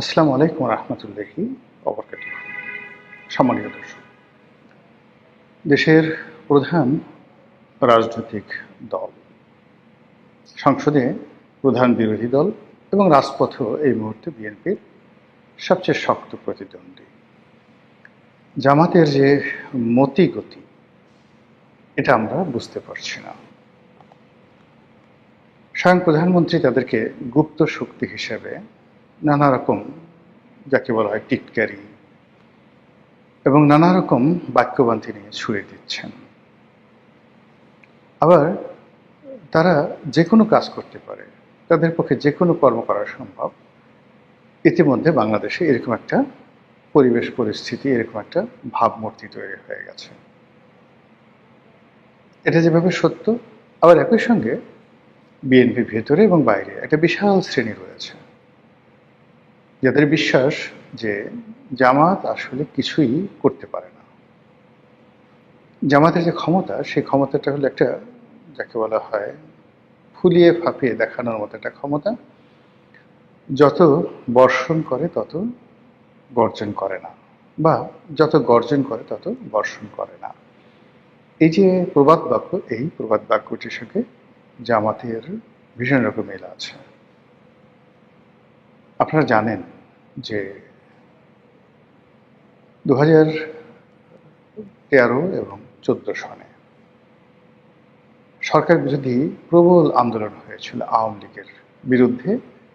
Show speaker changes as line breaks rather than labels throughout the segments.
আসসালামু আলাইকুম রহমতুল্লাহি ওবরকাতুহু। সম্মানিত দর্শক, দেশের প্রধান রাজনৈতিক দল, সংসদে প্রধান বিরোধী দল এবং রাজপথেও এই মুহূর্তে বিএনপির সবচেয়ে শক্ত প্রতিদ্বন্দ্বী জামাতের যে মতিগতি, এটা আমরা বুঝতে পারছি না। স্বয়ং প্রধানমন্ত্রী তাদেরকে গুপ্ত শক্তি হিসেবে নানা রকম, যাকে বলা হয় টিটকারি এবং নানা রকম বাক্যবান্তি নিয়ে ছুড়ে দিচ্ছেন। আবার তারা যে কোনো কাজ করতে পারে, তাদের পক্ষে যে কোনো কর্ম করা সম্ভব। ইতিমধ্যে বাংলাদেশে এরকম একটা পরিবেশ পরিস্থিতি, এরকম একটা ভাবমূর্তি তৈরি হয়ে গেছে। এটা যেভাবে সত্য, আবার একই সঙ্গে বিএনপি ভেতরে এবং বাইরে একটা বিশাল শ্রেণী রয়েছে যাদের বিশ্বাস যে জামাত আসলে কিছুই করতে পারে না। জামাতের যে ক্ষমতা, সেই ক্ষমতাটা হলো একটা, যাকে বলা হয় ফুলিয়ে ফাঁপিয়ে দেখানোর মতো একটা ক্ষমতা। যত বর্ষণ করে তত গর্জন করে না, বা যত গর্জন করে তত বর্ষণ করে না। এই যে প্রবাদ বাক্য, এই প্রবাদ বাক্যটির সঙ্গে জামাতের ভীষণ রকম মিল আছে। আপনারা জানেন যে 2013 এবং 14 সনে সরকার বিরোধী প্রবল আন্দোলন হয়েছিল আওয়ামী লীগের বিরুদ্ধে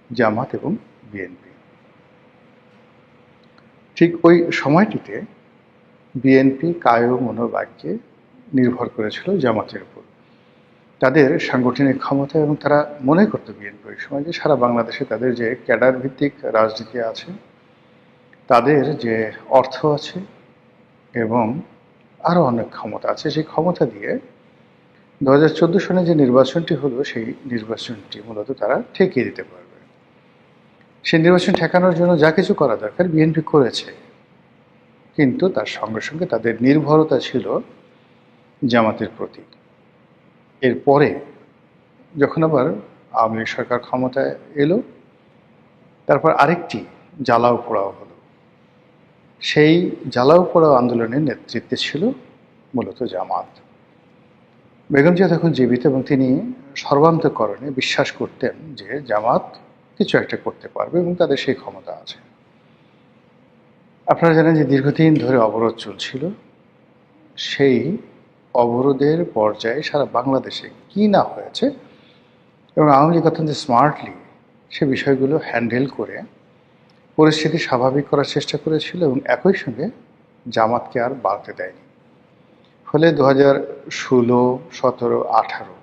জামাত এবং বিএনপি। ঠিক ওই সময়টিতে বিএনপি কায় মনোবাক্যে নির্ভর করেছিল জামাতের উপর, তাদের সাংগঠনিক ক্ষমতা, এবং তারা মনে করত বিএনপি ওই সময় যে সারা বাংলাদেশে তাদের যে ক্যাডার ভিত্তিক রাজনীতি আছে, তাদের যে অর্থ আছে এবং আরও অনেক ক্ষমতা আছে, সেই ক্ষমতা দিয়ে 2014 সনে যে নির্বাচনটি হলো, সেই নির্বাচনটি মূলত তারা ঠেকিয়ে দিতে পারবে। সেই নির্বাচন ঠেকানোর জন্য যা কিছু করা দরকার বিএনপি করেছে, কিন্তু তার সঙ্গে সঙ্গে তাদের নির্ভরতা ছিল জামাতের প্রতি। এরপরে যখন আবার আওয়ামী লীগ সরকার ক্ষমতায় এলো, তারপর আরেকটি জ্বালাও পোড়াও হলো। সেই জ্বালাও পোড়াও আন্দোলনের নেতৃত্বে ছিল মূলত জামাত। বেগম জিয়া তখন জীবিত এবং তিনি সর্বান্তকরণে বিশ্বাস করতেন যে জামাত কিছু একটা করতে পারবে এবং তাদের সেই ক্ষমতা আছে। আপনারা জানেন যে দীর্ঘদিন ধরে অবরোধ চলছিল। সেই অবরোধের পর্যায়ে সারা বাংলাদেশে কি না হয়েছে, এবং আওয়ামী লীগ অত্যন্ত স্মার্টলি সে বিষয়গুলো হ্যান্ডেল করে পরিস্থিতি স্বাভাবিক করার চেষ্টা করেছিল, এবং একই সঙ্গে জামাতকে আর বাড়তে দেয়নি। ফলে 2016, 17, 18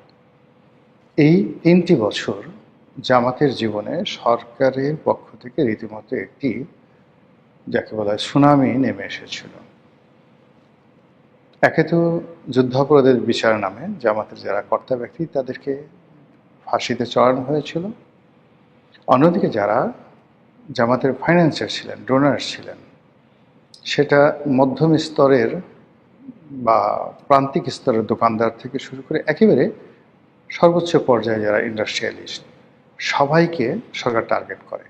এই 3টি বছর জামাতের জীবনে সরকারের পক্ষ থেকে রীতিমতো একটি, যাকে বলা হয় সুনামি নেমে এসেছিল। একে তো যুদ্ধাপরাধের বিচার নামে জামাতের যারা কর্তা ব্যক্তি তাদেরকে ফাঁসিতে চড়ানো হয়েছিল। অন্যদিকে যারা জামাতের ফাইন্যান্সার ছিলেন, ডোনার ছিলেন, সেটা মধ্যম স্তরের বা প্রান্তিক স্তরের দোকানদার থেকে শুরু করে একেবারে সর্বোচ্চ পর্যায়ে যারা ইন্ডাস্ট্রিয়ালিস্ট, সবাইকে সরকার টার্গেট করে।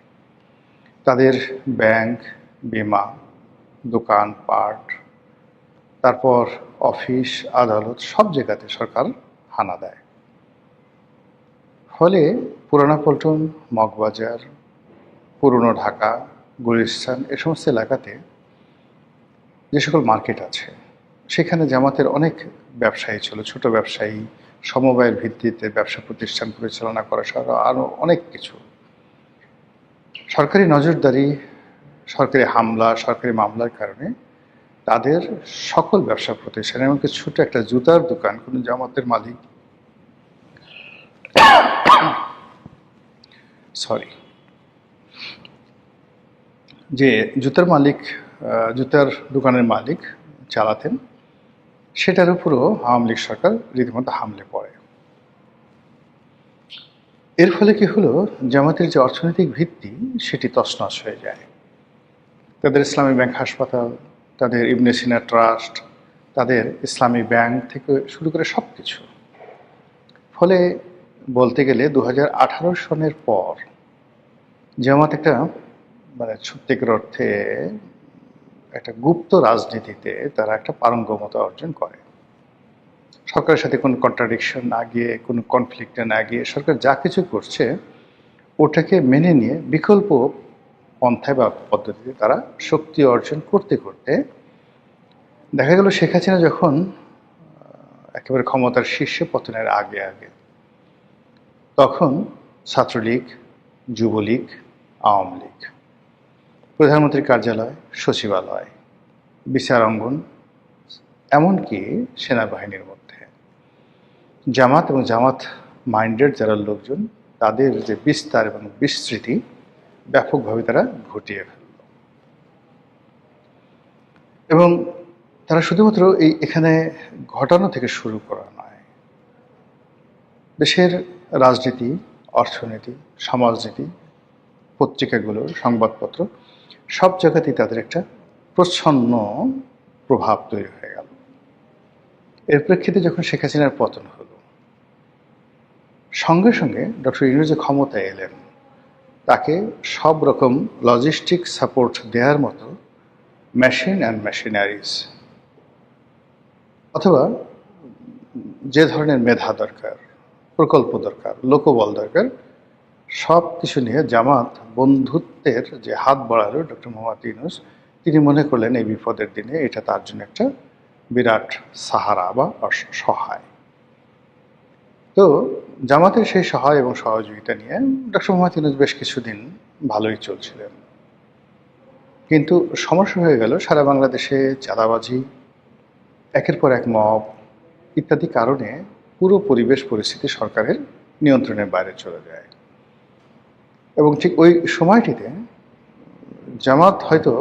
তাদের ব্যাংক, বিমা, দোকানপাট, তারপর অফিস, আদালত, সব জায়গাতে সরকার হানা দেয়। ফলে পুরানা পল্টন, মগবাজার, পুরনো ঢাকা, গুলিস্তান, এ সমস্ত এলাকাতে যে সকল মার্কেট আছে, সেখানে জামাতের অনেক ব্যবসায়ী ছিল, ছোট ব্যবসায়ী, সমবায়ের ভিত্তিতে ব্যবসা প্রতিষ্ঠান পরিচালনা করা সহ আরও অনেক কিছু। সরকারি নজরদারি, সরকারি হামলা, সরকারি মামলার কারণে তাদের সকল ব্যবসা প্রতিষ্ঠান, এমনকি ছোট একটা জুতার দোকান কোনো জামাতের মালিক যে জুতার দোকানের মালিক চালাতেন, সেটার উপরও আওয়ামী লীগ সরকার রীতিমতো হামলে পড়ে। এর ফলে কি হলো, জামাতের যে অর্থনৈতিক ভিত্তি সেটি তছনছ হয়ে যায়। তাদের ইসলামী ব্যাংক হাসপাতাল, তাদের ইবনে সিনা ট্রাস্ট, তাদের ইসলামী ব্যাংক থেকে শুরু করে সব কিছু। ফলে বলতে গেলে 2018 সনের পর জামাত একটা মানে সত্যিকার অর্থে একটা গুপ্ত রাজনীতিতে তারা একটা পারঙ্গমতা অর্জন করে। সরকারের সাথে কোনো কন্ট্রাডিকশন না গিয়ে, কোনো কনফ্লিক্টে না গিয়ে সরকার যা কিছু করছে ওটাকে মেনে নিয়ে বিকল্প পন্থায় বা পদ্ধতিতে তারা শক্তি অর্জন করতে করতে দেখা গেল শেখ হাসিনা যখন একেবারে ক্ষমতার শীর্ষে পতনের আগে আগে, তখন ছাত্রলীগ, যুবলীগ, আওয়ামী লীগ, প্রধানমন্ত্রীর কার্যালয়, সচিবালয়, বিচার অঙ্গন, এমনকি সেনাবাহিনীর মধ্যে জামাত এবং জামাত মাইন্ডেড যারা লোকজন, তাদের যে বিস্তার এবং বিস্তৃতি ব্যাপকভাবে তারা ঘটিয়ে ফেলল। এবং তারা শুধুমাত্র এখানে ঘটানো থেকে শুরু করা নয়, দেশের রাজনীতি, অর্থনীতি, সমাজনীতি, পত্রিকাগুলো, সংবাদপত্র, সব জায়গাতেই তাদের একটা প্রচ্ছন্ন প্রভাব তৈরি হয়ে গেল। এর প্রেক্ষিতে যখন শেখ হাসিনার পতন হলো, সঙ্গে সঙ্গে ডক্টর ইউনূস যে ক্ষমতায় এলেন, তাকে সব রকম লজিস্টিক সাপোর্ট দেওয়ার মতো মেশিন অ্যান্ড মেশিনারিজ, অথবা যে ধরনের মেধা দরকার, প্রকল্প দরকার, লোকবল দরকার, সব কিছু নিয়ে জামাত বন্ধুত্বের যে হাত বাড়ালো ডক্টর মোহাম্মদ ইউনূস, তিনি মনে করলেন এই বিপদের দিনে এটা তার জন্য একটা বিরাট সাহারা বা সহায়। তো জামাতের সেই সহায় এবং সহযোগিতা নিয়ে ডক্টর মোহাম্মদ ইউনূস বেশ কিছুদিন ভালোই চলছিলেন। কিন্তু সমস্যা হয়ে গেল, সারা বাংলাদেশে চাঁদাবাজি, একের পর এক মব ইত্যাদি কারণে পুরো পরিবেশ পরিস্থিতি সরকারের নিয়ন্ত্রণের বাইরে চলে যায়। এবং ঠিক ওই সময়টিতে জামাত হয়তো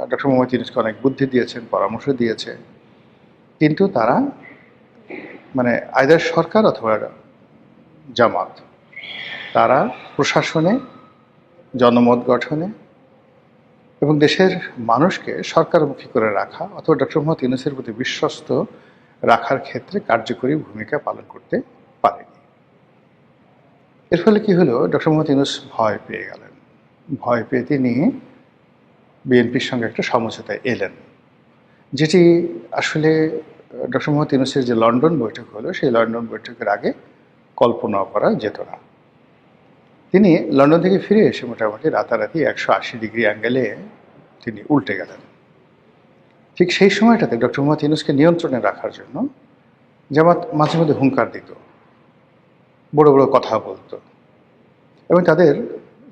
ডক্টর মোহাম্মদ ইউনূসকে অনেক বুদ্ধি দিয়েছেন, পরামর্শ দিয়েছে, কিন্তু তারা মানে আইদার সরকার অথবা জামাত, তারা প্রশাসনে, জনমত গঠনে এবং দেশের মানুষকে সরকারমুখী করে রাখা অথবা ডক্টর মোহাম্মদ ইউনূসের প্রতি বিশ্বস্ত রাখার ক্ষেত্রে কার্যকরী ভূমিকা পালন করতে পারেনি। এর ফলে কি হলো, ডক্টর মোহাম্মদ ইউনূস ভয় পেয়ে গেলেন। ভয় পেয়ে তিনি বিএনপির সঙ্গে একটা সমঝোতায় এলেন, যেটি আসলে ডক্টর মোহাম্মদ ইউনূসের যে লন্ডন বৈঠক হলো, সেই লন্ডন বৈঠকের আগে কল্পনাও করা যেত না। তিনি লন্ডন থেকে ফিরে এসে মোটামুটি রাতারাতি 180 ডিগ্রি অ্যাঙ্গেলে তিনি উল্টে গেলেন। ঠিক সেই সময়টাতে ডক্টর মোহাম্মদ ইউনূসকে নিয়ন্ত্রণে রাখার জন্য জামাত মাঝে মধ্যে হুঙ্কার দিত, বড় বড় কথা বলতো, এবং তাদের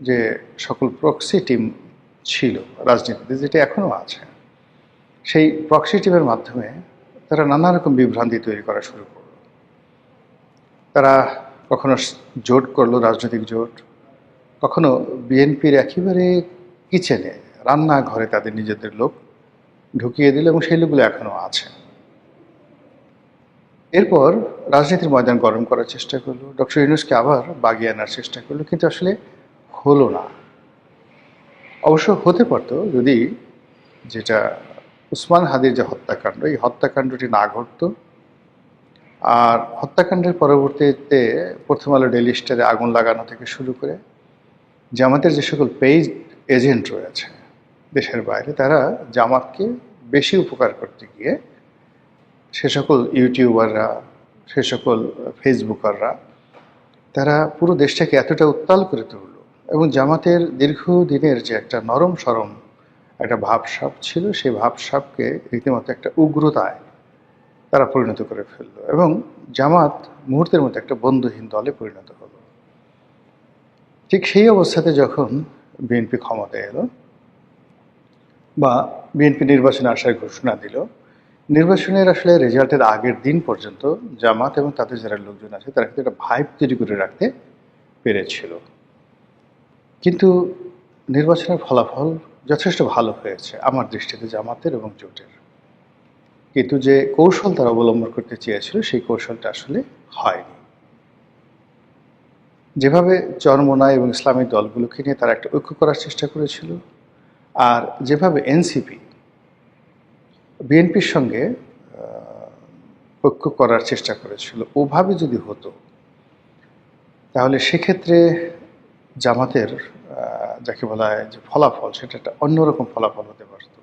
যে সকল প্রক্সি টিম ছিল রাজনীতিতে, যেটা এখনও আছে, সেই প্রক্সি টিমের মাধ্যমে তারা নানা রকম বিভ্রান্তি তৈরি করা শুরু করলো। তারা কখনো জোট করলো, রাজনৈতিক জোট, কখনো বিএনপির একেবারে কিচেনে, রান্নাঘরে তাদের নিজেদের লোক ঢুকিয়ে দিল, এবং সেই লোকগুলো এখনও আছে। এরপর রাজনীতির ময়দান গরম করার চেষ্টা করলো, ডক্টর ইউনূসকে আবার বাগিয়ে আনার চেষ্টা করলো, কিন্তু আসলে হলো না। অবশ্য হতে পারত যদি যেটা উসমান হাদির যে হত্যাকাণ্ড, এই হত্যাকাণ্ডটি না ঘটত, আর হত্যাকাণ্ডের পরবর্তীতে প্রথম আলো ডেইলি স্টারে আগুন লাগানো থেকে শুরু করে জামাতের যে সকল পেইড এজেন্ট রয়েছে দেশের বাইরে, তারা জামাতকে বেশি উপকার করতে গিয়ে সে সকল ইউটিউবাররা, সে সকল ফেসবুকাররা, তারা পুরো দেশটাকে এতটা উত্তাল করে তুলল, এবং জামাতের দীর্ঘদিনের যে একটা নরম সরম একটা ভাবসাব ছিল, সেই ভাবসাবকে রীতিমতো একটা উগ্রতায় তারা পরিণত করে ফেললো, এবং জামাত মুহূর্তের মধ্যে একটা বন্ধুহীন দলে পরিণত হলো। ঠিক সেই অবস্থাতে যখন বিএনপি ক্ষমতায় এলো বা বিএনপি নির্বাচনে আসার ঘোষণা দিল, নির্বাচনের আসলে রেজাল্টের আগের দিন পর্যন্ত জামাত এবং তাদের যারা লোকজন আছে তারা কিন্তু একটা ভাইব তৈরি করে রাখতে পেরেছিল। কিন্তু নির্বাচনের ফলাফল যথেষ্ট ভালো হয়েছে আমার দৃষ্টিতে, জামাতের এবং জোটের, কিন্তু যে কৌশল তারা অবলম্বন করতে চেয়েছিল সেই কৌশলটা আসলে হয়নি। যেভাবে চরমোনাই এবং ইসলামিক দলগুলোকে নিয়ে তারা একটা ঐক্য করার চেষ্টা করেছিল, আর যেভাবে এনসিপি বিএনপির সঙ্গে ঐক্য করার চেষ্টা করেছিল, ওভাবে যদি হতো তাহলে সেক্ষেত্রে জামাতের যাকে বলা হয় যে ফলাফল, সেটা একটা অন্যরকম ফলাফল হতে পারত।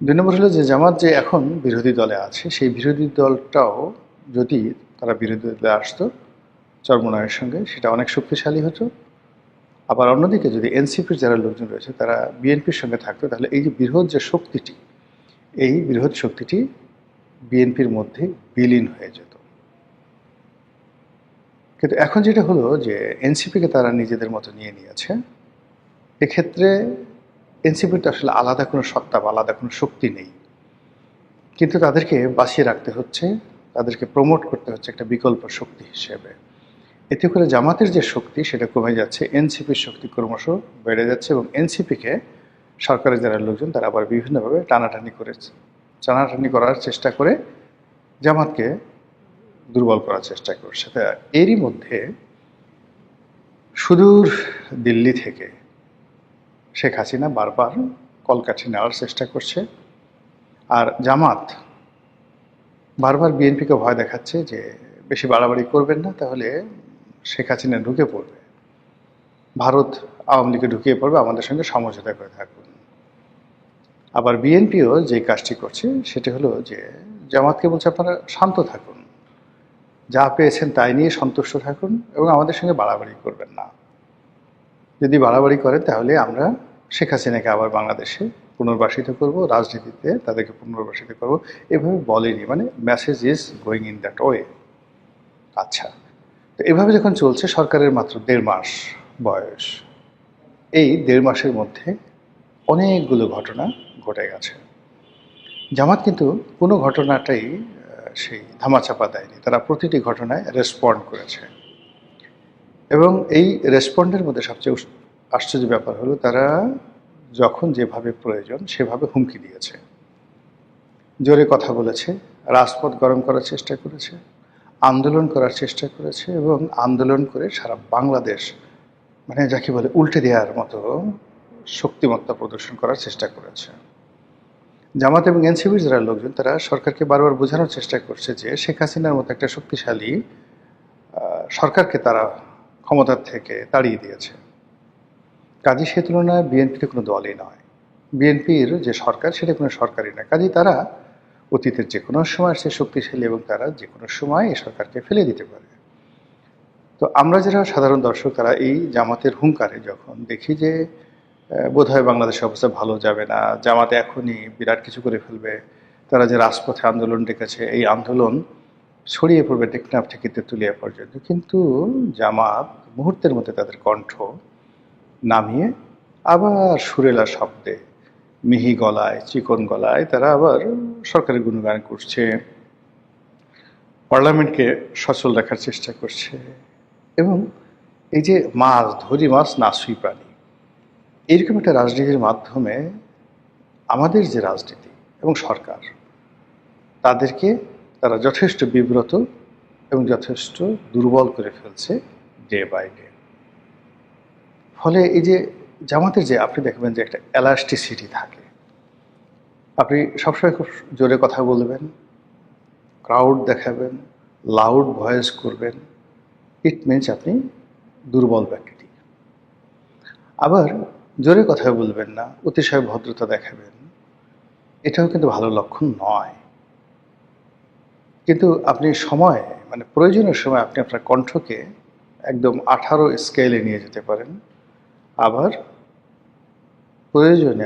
2 নম্বর হলো যে জামাত যে এখন বিরোধী দলে আছে, সেই বিরোধী দলটাও যদি তারা বিরোধী দলে আসতো চরমোনাইয়ের সঙ্গে, সেটা অনেক শক্তিশালী হতো। আবার অন্যদিকে যদি এনসিপির যারা লোকজন রয়েছে তারা বিএনপির সঙ্গে থাকতো, তাহলে এই যে বৃহৎ যে শক্তিটি, এই বৃহৎ শক্তিটি বিএনপির মধ্যে বিলীন হয়ে যেত। কিন্তু এখন যেটা হলো যে এনসিপিকে তারা নিজেদের মতো নিয়ে নিয়েছে। এক্ষেত্রে এনসিপির তো আসলে আলাদা কোনো সত্তা বা আলাদা কোনো শক্তি নেই, কিন্তু তাদেরকে বাঁচিয়ে রাখতে হচ্ছে, তাদেরকে প্রমোট করতে হচ্ছে একটা বিকল্প শক্তি হিসেবে। এতে করে জামাতের যে শক্তি সেটা কমে যাচ্ছে, এনসিপির শক্তি ক্রমশ বেড়ে যাচ্ছে, এবং এনসিপিকে সরকারের যারা লোকজন তারা আবার বিভিন্নভাবে টানাটানি করার চেষ্টা করে জামাতকে দুর্বল করার চেষ্টা করছে। তা এরই মধ্যে সুদূর দিল্লি থেকে শেখ হাসিনা বারবার কলকাঠি নেওয়ার চেষ্টা করছে, আর জামাত বারবার বিএনপিকে ভয় দেখাচ্ছে যে বেশি বাড়াবাড়ি করবেন না, তাহলে শেখ হাসিনা ঢুকে পড়বে, ভারত আওয়ামী লীগে ঢুকিয়ে পড়বে, আমাদের সঙ্গে সমঝোতা করে থাকুন। আবার বিএনপিও যে কাজটি করছে সেটা হলো যে জামাতকে বলছে আপনারা শান্ত থাকুন, যা পেয়েছেন তাই নিয়ে সন্তুষ্ট থাকুন এবং আমাদের সঙ্গে বাড়াবাড়ি করবেন না। যদি বাড়াবাড়ি করেন তাহলে আমরা শেখ হাসিনাকে আবার বাংলাদেশে পুনর্বাসিত করব, রাজনীতিতে তাদেরকে পুনর্বাসিত করব, এভাবে বলেনি। মানে message is going in that way. আচ্ছা, তো এভাবে যখন চলছে, সরকারের মাত্র 1.5 মাস বয়স, এই 1.5 মাসের মধ্যে অনেকগুলো ঘটনা ঘটে গেছে। জামাত কিন্তু কোনো ঘটনাটাই সেই ধামাচাপা দেয়নি, তারা প্রতিটি ঘটনায় রেসপন্ড করেছে। এবং এই রেসপন্ডের মধ্যে সবচেয়ে আশ্চর্য ব্যাপার হলো তারা যখন যেভাবে প্রয়োজন সেভাবে হুমকি দিয়েছে, জোরে কথা বলেছে, রাজপথ গরম করার চেষ্টা করেছে, আন্দোলন করার চেষ্টা করেছে, এবং আন্দোলন করে সারা বাংলাদেশ মানে যাকে বলে উল্টে দেওয়ার মতো শক্তিমত্তা প্রদর্শন করার চেষ্টা করেছে। জামাত এবং এনসিপির যারা লোকজন তারা সরকারকে বারবার বোঝানোর চেষ্টা করছে যে শেখ হাসিনার মতো একটা শক্তিশালী সরকারকে তারা ক্ষমতার থেকে তাড়িয়ে দিয়েছে। কাজী সে তুলনায় বিএনপির কোনো দলই নয়, বিএনপির যে সরকার সেটা কোনো সরকারই নয়। কাজী তারা অতীতের যে কোনো সময় সে শক্তিশালী এবং তারা যে কোনো সময় এই সরকারকে ফেলে দিতে পারে। তো আমরা যারা সাধারণ দর্শক তারা এই জামাতের হুঙ্কারে যখন দেখি যে বোধহয় বাংলাদেশের অবস্থা ভালো যাবে না, জামাতে এখনই বিরাট কিছু করে ফেলবে, তারা যে রাজপথে আন্দোলন ডেকেছে এই আন্দোলন ছড়িয়ে পড়বে টেকনাফ থেকে তেঁতুলিয়া পর্যন্ত, কিন্তু জামাত মুহূর্তের মধ্যে তাদের কণ্ঠ নামিয়ে আবার সুরেলা শব্দে, মিহি গলায়, চিকন গলায় তারা আবার সরকারের গুণগান করছে, পার্লামেন্টকে সচল রাখার চেষ্টা করছে। এবং এই যে মাছ ধরি মাছ না ছুঁই প্রাণী, এইরকম একটা রাজনীতির মাধ্যমে আমাদের যে রাজনীতি এবং সরকার তাদেরকে তারা যথেষ্ট বিব্রত এবং যথেষ্ট দুর্বল করে ফেলছে ডে বাই ডে। ফলে এই যে জামাতের যে আপনি দেখবেন যে একটা এলাস্টিসিটি থাকে, আপনি সবসময় খুব জোরে কথা বলবেন, ক্রাউড দেখাবেন, লাউড ভয়েস করবেন, ইট মিনস আপনি দুর্বল ব্যক্তি। আবার জোরে কথা বলবেন না, অতিশয় ভদ্রতা দেখাবেন, এটাও কিন্তু ভালো লক্ষণ নয়। কিন্তু আপনি সময় মানে প্রয়োজনীয় সময় আপনি আপনার কণ্ঠকে একদম 18 স্কেলে নিয়ে যেতে পারেন, আবার প্রয়োজনে